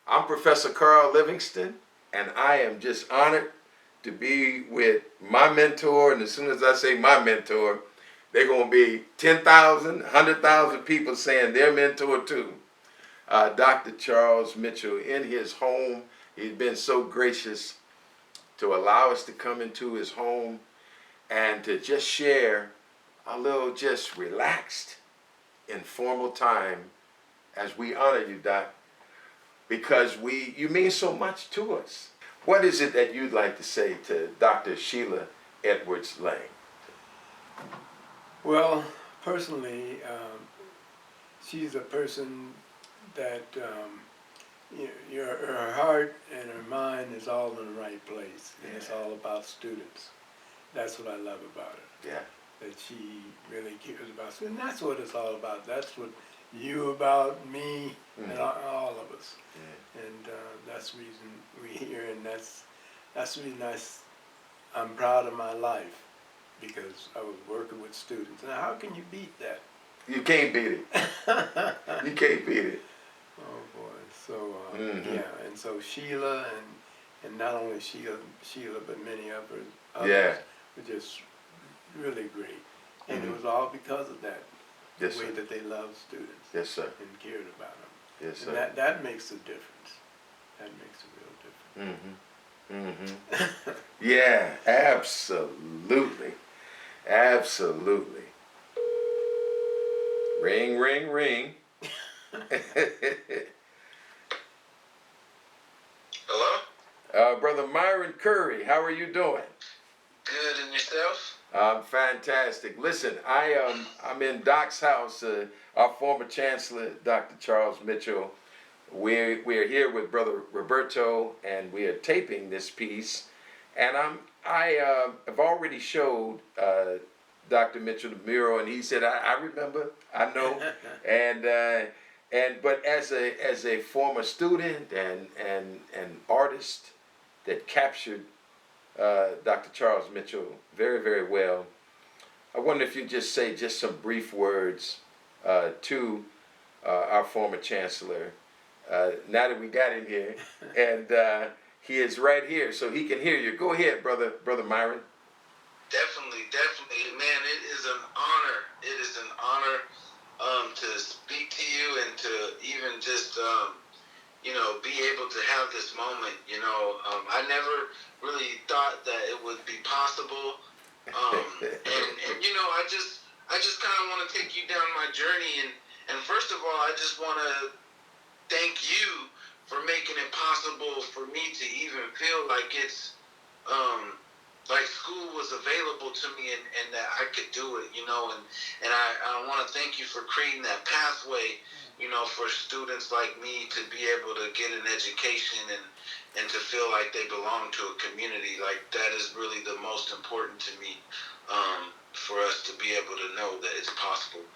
I'm Professor Carl Livingston, and I am just honored to be with my mentor. And as soon as I say my mentor, they're going to be 10,000, 100,000 people saying their mentor too. Dr. Charles Mitchell in his home. He's been so gracious to allow us to come into his home and to just share a little just relaxed, informal time as we honor you, Doc, because you mean so much to us. What is it that you'd like to say to Dr. Sheila Edwards Lang? Well, personally, she's a person that her heart and her mind is all in the right place, and it's all about students. That's what I love about her. Yeah. That she really cares about students. And that's what it's all about. That's what you about, me, and all of us. Yeah. And that's the reason we're here, and that's the reason I'm proud of my life, because I was working with students. Now, how can you beat that? You can't beat it. You can't beat it. Oh boy! So yeah, and so Sheila and not only Sheila, but many others were just really great, and it was all because of that. Yes, the way sir. that they loved students. Yes, sir. And cared about them. Yes, sir. And that makes a difference. That makes a real difference. Mm-hmm. Mm-hmm. Yeah, absolutely. Absolutely. Ring, ring, ring. Hello? Brother Myron Curry, how are you doing? Good, and yourself? Fantastic. Listen, I'm in Doc's house. Our former Chancellor, Dr. Charles Mitchell. We're here with Brother Roberto, and we are taping this piece. And I have already showed Dr. Mitchell the mural, and he said, "I remember, I know." But as a former student and artist that captured Dr. Charles Mitchell very, very well, I wonder if you just say just some brief words to our former Chancellor, now that we got him here, and he is right here, so he can hear you. Go ahead, Brother Myron. Definitely, man. It is an honor. It is an honor to speak to you and to even just be able to have this moment. I never really thought that it would be possible, and I just kind of want to take you down my journey, and first of all, I just want to thank you for making it possible for me to even feel like it's like school was available to me, and that I could do it, and I want to thank you for creating that pathway, for students like me to be able to get an education and to feel like they belong to a community. Like, that is really the most important to me, for us to be able to know that it's possible.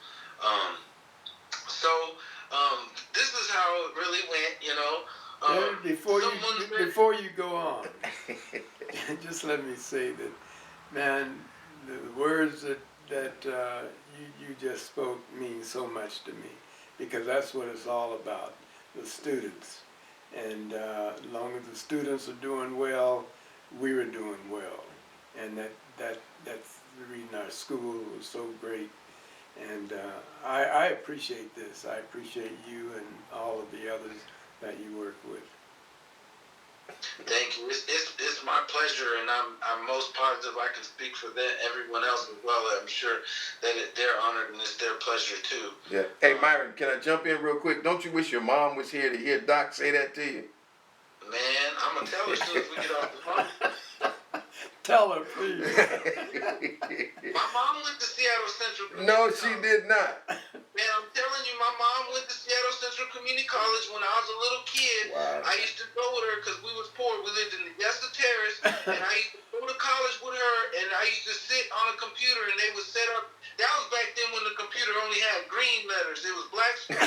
This is how it really went, Before you go on, just let me say that, man, the words that you just spoke mean so much to me, because that's what it's all about, the students. And as long as the students are doing well, we were doing well. And that's the reason our school was so great. And I appreciate this. I appreciate you and all of the others that you work with. Thank you. It's my pleasure, and I'm most positive I can speak for everyone else as well. I'm sure that they're honored and it's their pleasure too. Yeah. Hey, Myron, can I jump in real quick? Don't you wish your mom was here to hear Doc say that to you? Man, I'm gonna tell her as soon as we get off the phone. Tell her, please. My mom went to Seattle Central Community No, College. she did not. Man, I'm telling you, my mom went to Seattle Central Community College when I was a little kid. Wow. I used to go with her because we was poor. We lived in the Yester Terrace, and I used to go to college with her, and I used to sit on a computer, and they would set up. That was back then when the computer only had green letters. It was black screen.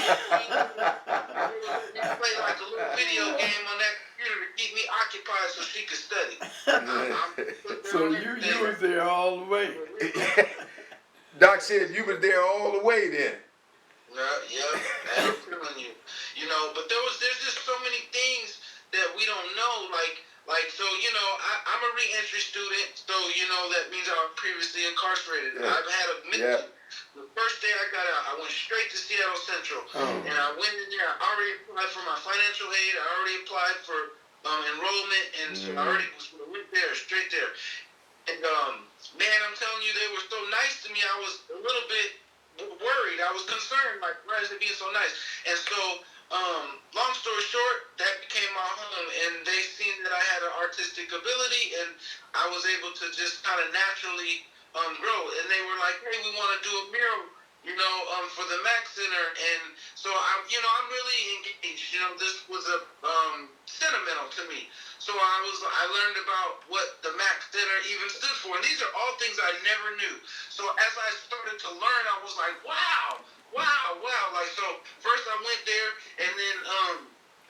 You play like a little video game on that computer to keep me occupied so she could study. So you was there all the way. Doc said you was there all the way then. Yeah, I'm telling you. But there's just so many things that we don't know, so I'm a reentry student, so that means I was previously incarcerated. Yeah. I've had a Yeah. the first day I got out, I went straight to Seattle Central, and I went in there. I already applied for my financial aid. I already applied for enrollment, and so I already went there, straight there. And man, I'm telling you, they were so nice to me. I was a little bit worried. I was concerned, like, why is it being so nice? And so, long story short, that became my home, and they seen that I had an artistic ability, and I was able to just kind of naturally grow. And they were like, hey, we want to do a mural, for the Mac Center. And so I'm really engaged. This was a sentimental to me. So I learned about what the Mac Center even stood for, and these are all things I never knew. So as I started to learn, I was like, wow. Like, so first I went there, and then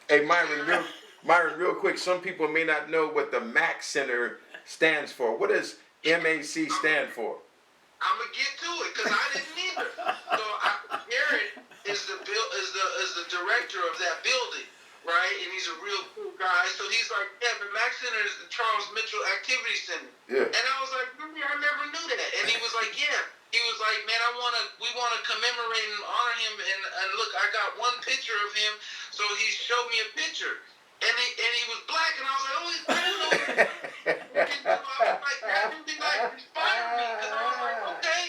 Hey, Myron, real quick. Some people may not know what the Mac Center stands for. What does MAC stand for? I'm gonna get to it because I didn't either. So Garrett is the director of that building, right? And he's a real cool guy. So he's like, yeah, the Mac Center is the Charles Mitchell Activity Center. Yeah. And I was like, really, I never knew that. And he was like, yeah. He was like, man, we wanna commemorate and honor him. And look, I got one picture of him. So he showed me a picture. And he was black, and I was like, oh, he's black. And so I was like, that really inspired me, because I was like, okay.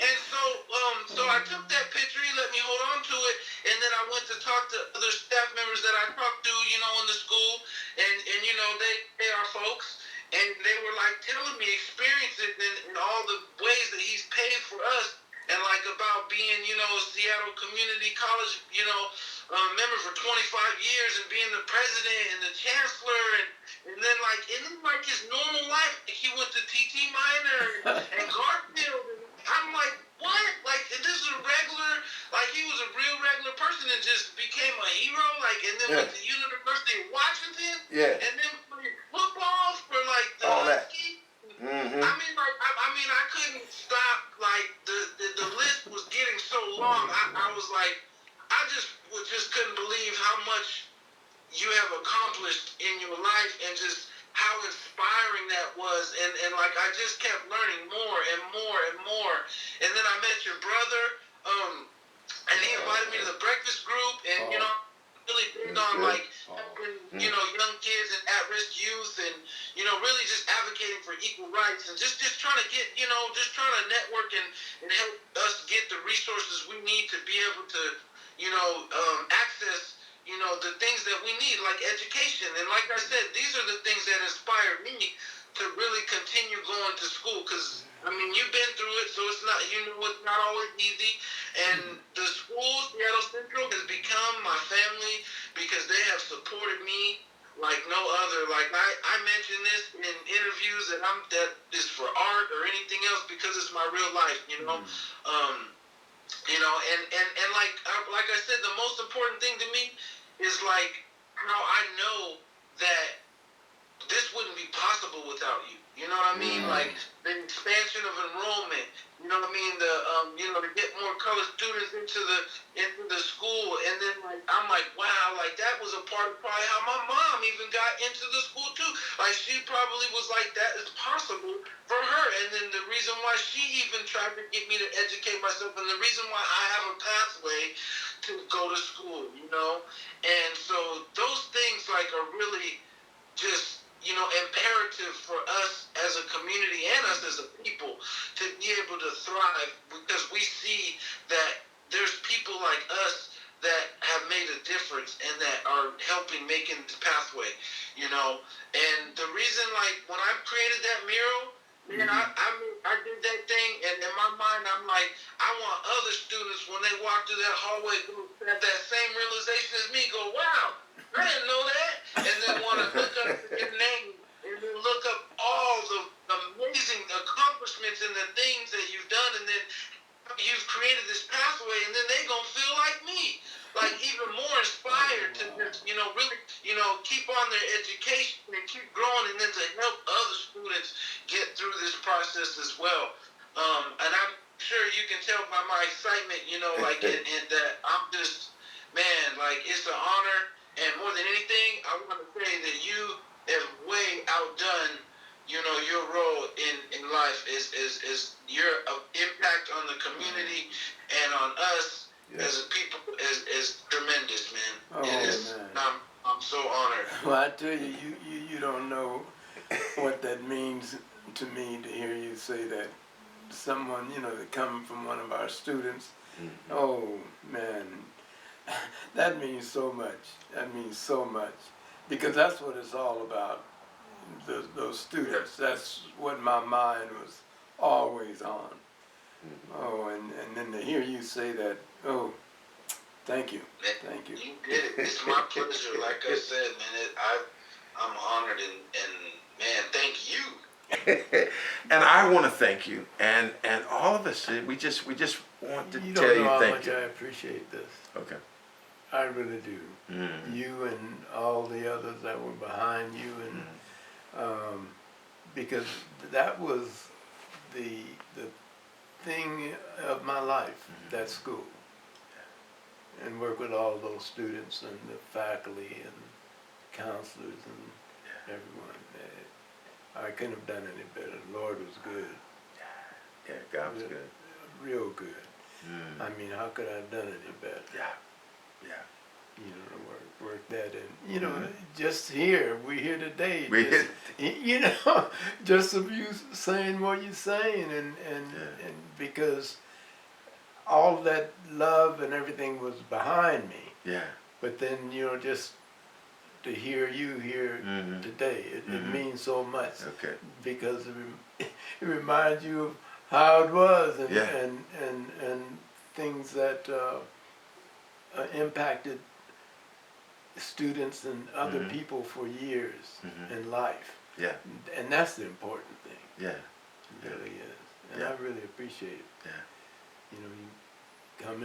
And so I took that picture. He let me hold on to it, and then I went to talk to other staff members that I talked to, in the school, and they are folks, and they were like telling me experiences in all the ways that he's paid for us. And like about being, Seattle Community College, member for 25 years and being the president and the chancellor, and then like his normal life, like he went to TT Minor and Garfield. And I'm like, what? Like, this is a regular, like he was a real regular person and just became a hero, like, and then went to University of Washington, and then played football for like the Huskies. Mm-hmm. I couldn't stop. Like the list was getting so long. I was like, I just couldn't believe how much you have accomplished in your life, and just how inspiring that was. And like I just kept learning more and more and more. And then I met your brother, and he invited me to the breakfast group, and really big on like helping young kids and at-risk youth, and really just advocating for equal rights, and just trying to get just trying to network and help us get the resources we need to be able to access the things that we need, like education. And like I said, these are the things that inspired me to really continue going to school, because you've been through it, so it's not, it's not always easy. And the school, Seattle Central, has become my family, because they have supported me like no other. Like I mention this in interviews that is for art or anything else, because it's my real life, and like I said, the most important thing to me is like how I know that this wouldn't be possible without you. You know what I mean? Like the expansion of enrollment. You know what I mean? To get more colored students into the school, and then I'm like, wow, like that was a part of probably how my mom even got into the school too. Like she probably was like, that is possible for her, and then the reason why she even tried to get me to educate myself, and the reason why I have a pathway to go to school. And so those things like are really just imperative for us as a community and us as a people to be able to thrive, because we see that there's people like us that have made a difference and that are helping making this pathway, And the reason, like, when I created that mural, man, I did that thing, and in my mind, I'm like, I want other students, when they walk through that hallway, to have that same realization as me, go, wow, I didn't know that, and then want to look up your name, and then look up all the amazing accomplishments and the things that you've done, and then you've created this pathway, and then they gonna feel like me, like even more inspired to just, really, keep on their education and keep growing, and then to help other students get through this process as well. And I'm sure you can tell by my excitement, like, and that I'm just, man, like it's an honor, and more than anything, I want to say that you have way outdone, your role in life is your impact on the community and on us Yeah. as a people is tremendous, man. Oh, It is. man. I'm so honored. Well, I tell you, you don't know what that means to me to hear you say that. Someone, that come from one of our students. Oh, man, that means so much. That means so much. Because that's what it's all about, those students. That's what my mind was always on. Oh, and then to hear you say that, oh, thank you. Thank you. You did it. It's my pleasure. Like I said, man, I'm honored and man, thank you. And I want to thank you, and all of us. We just want to You tell don't know you how thank much you. I appreciate this. Okay. I really do. You and all the others that were behind you, and because that was the thing of my life, that school, and work with all those students and the faculty and counselors and everyone. I couldn't have done any better. The Lord was good. Yeah, God was good. Real good. I mean, how could I have done any better? Yeah. To work that in. Just here, we're here today. We Just of you saying what you're saying, and because all that love and everything was behind me. Yeah. But then, just to hear you here today, it means so much. Okay. Because it reminds you of how it was, and things that impacted students and other people for years in life. Yeah. And that's the important thing. Yeah. It really is. And I really appreciate it. Yeah. You come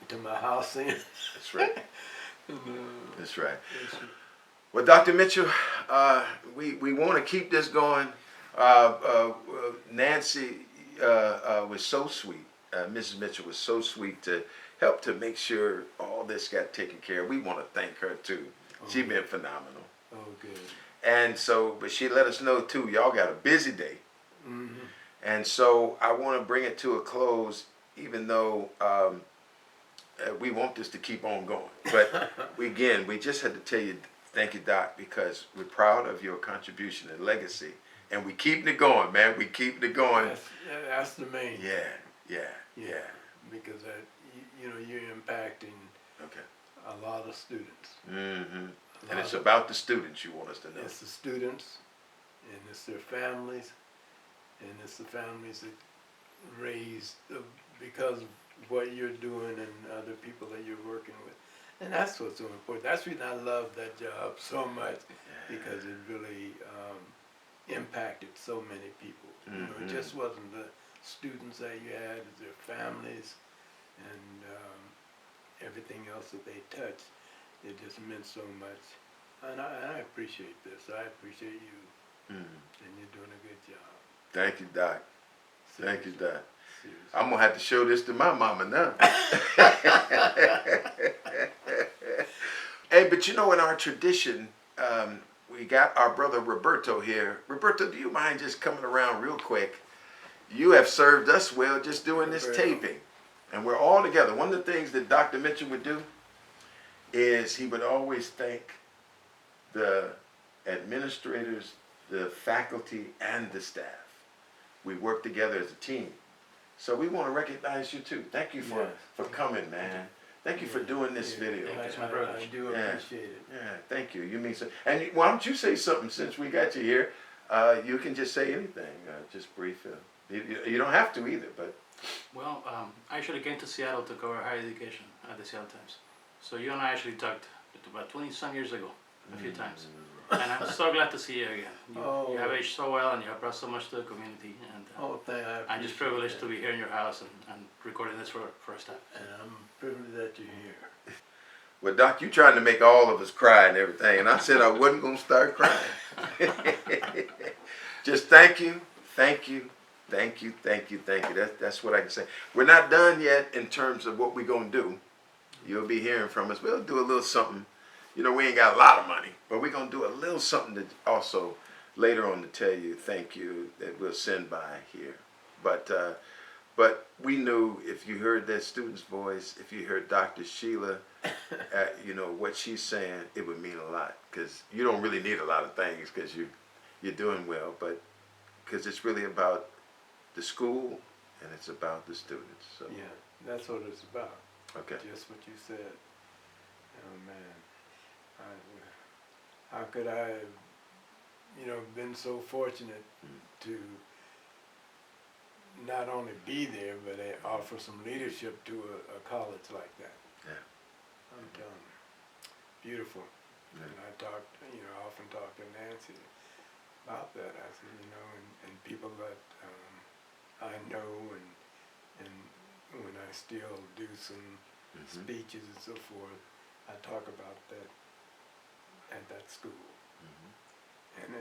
into my house and That's right. and, That's right. it's- Well, Dr. Mitchell, we want to keep this going. Nancy was so sweet. Mrs. Mitchell was so sweet to help to make sure all this got taken care of. We want to thank her too. She's been phenomenal. oh, good. And so, but she let us know too, y'all got a busy day. And so I want to bring it to a close, even though we want this to keep on going. But we just had to tell you, thank you, Doc, because we're proud of your contribution and legacy. And we keeping it going, man. We keeping it going. That's the main. Yeah. Because you're impacting a lot of students. And it's about the students, you want us to know. It's the students, and it's their families, and it's the families that raised because of what you're doing and other people that you're working with. And that's what's so important. That's the reason I love that job so much, because it really impacted so many people. It just wasn't the students that you had, it's their families and everything else that they touched. It just meant so much. And I appreciate this. I appreciate you. And you're doing a good job. Thank you, Doc. Thank you, Doc. Seriously. I'm going to have to show this to my mama now. Hey, but in our tradition, we got our brother Roberto here. Roberto, do you mind just coming around real quick? You have served us well just doing this taping. And we're all together. One of the things that Dr. Mitchell would do is he would always thank the administrators, the faculty, and the staff. We work together as a team. So we want to recognize you too. Thank you for coming, man. Thank you for doing this video. I do appreciate it. Yeah, thank you. You mean so. And why don't you say something since we got you here? You can just say anything, just brief. You don't have to either, but. Well, I actually came to Seattle to cover higher education at the Seattle Times. So you and I actually talked about 20-some years ago, a few times. And I'm so glad to see you again. You have aged so well, and you have brought so much to the community. And I'm just privileged to be here in your house and recording this for our staff. And I'm privileged that you're here. Well, Doc, you trying to make all of us cry and everything, and I said I wasn't going to start crying. Just thank you. That's what I can say. We're not done yet in terms of what we're going to do. You'll be hearing from us. We'll do a little something. You know, we ain't got a lot of money, but we're going to do a little something to also later on to tell you thank you that we'll send by here. But we knew if you heard that student's voice, if you heard Dr. Sheila, you know, what she's saying, it would mean a lot. Because you don't really need a lot of things because you're doing well. But because it's really about the school and it's about the students. So. Yeah, that's what it's about. Okay. Just what you said. Oh man, how could I have, you know, been so fortunate to not only be there, but offer some leadership to a college like that. Yeah. I'm telling you, beautiful. Yeah. And I often talk to Nancy about that. I said, you know, and people that I know, and when I still do some speeches and so forth, I talk about that at that school. And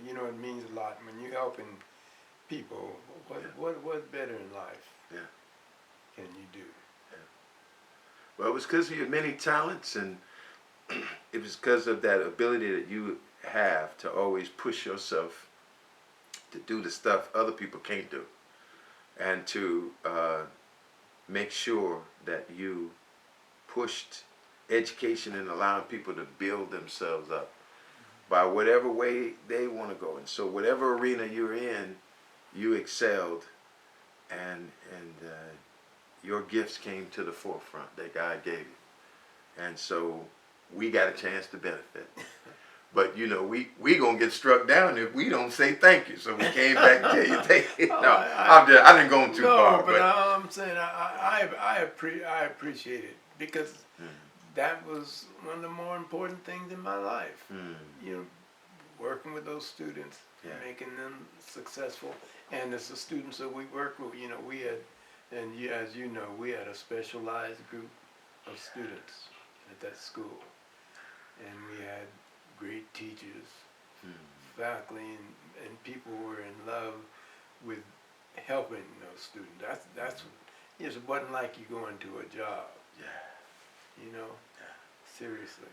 you know, it means a lot when you're helping people. What better in life? Yeah. Can you do? Yeah. Well, it was because of your many talents, and it was because of that ability that you have to always push yourself to do the stuff other people can't do, and to make sure that you pushed education and allowing people to build themselves up by whatever way they want to go. And so whatever arena you're in, you excelled, and your gifts came to the forefront that God gave you. And so we got a chance to benefit. But you know, we gonna get struck down if we don't say thank you. So we came back and tell you thank you. No, I didn't go too far. But I'm saying I appreciate it because that was one of the more important things in my life. You know, working with those students, making them successful, and it's the students that we work with. You know, we had, as you know, we had a specialized group of students at that school, and we had great teachers, faculty, and people who were in love with helping those students. That's what, it wasn't like you going to a job. Yeah. You know, seriously.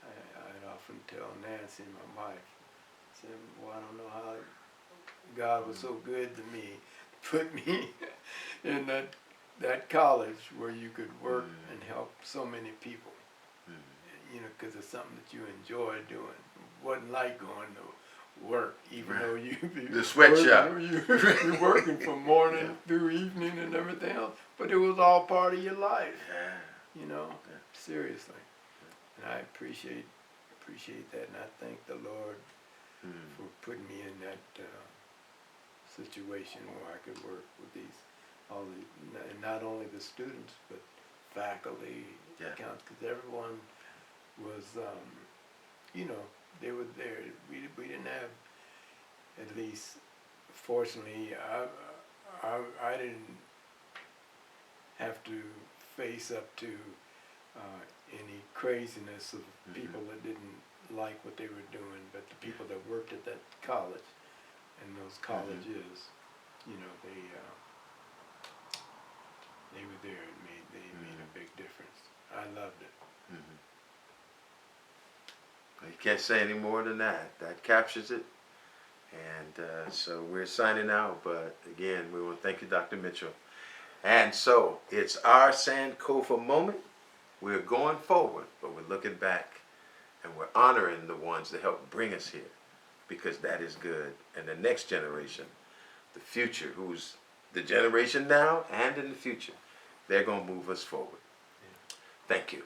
I'd often tell Nancy, my wife, I said, well, I don't know how God was so good to me, put me in that college where you could work and help so many people. You know, because it's something that you enjoy doing. It wasn't like going to work, even though you be the sweatshop. You're working from morning through evening and everything else, but it was all part of your life. You know, seriously. And I appreciate that, and I thank the Lord for putting me in that situation where I could work with and not only the students, but faculty, because everyone was, you know, they were there. We didn't have, at least, fortunately, I didn't have to face up to any craziness of people that didn't like what they were doing, but the people that worked at that college and those colleges, you know, they were there and they made a big difference. I loved it. You can't say any more than that. That captures it. And so we're signing out, but again, we want to thank you, Dr. Mitchell. And so it's our Sankofa moment. We're going forward, but we're looking back, and we're honoring the ones that helped bring us here, because that is good. And the next generation, the future, who's the generation now and in the future, they're going to move us forward. Thank you.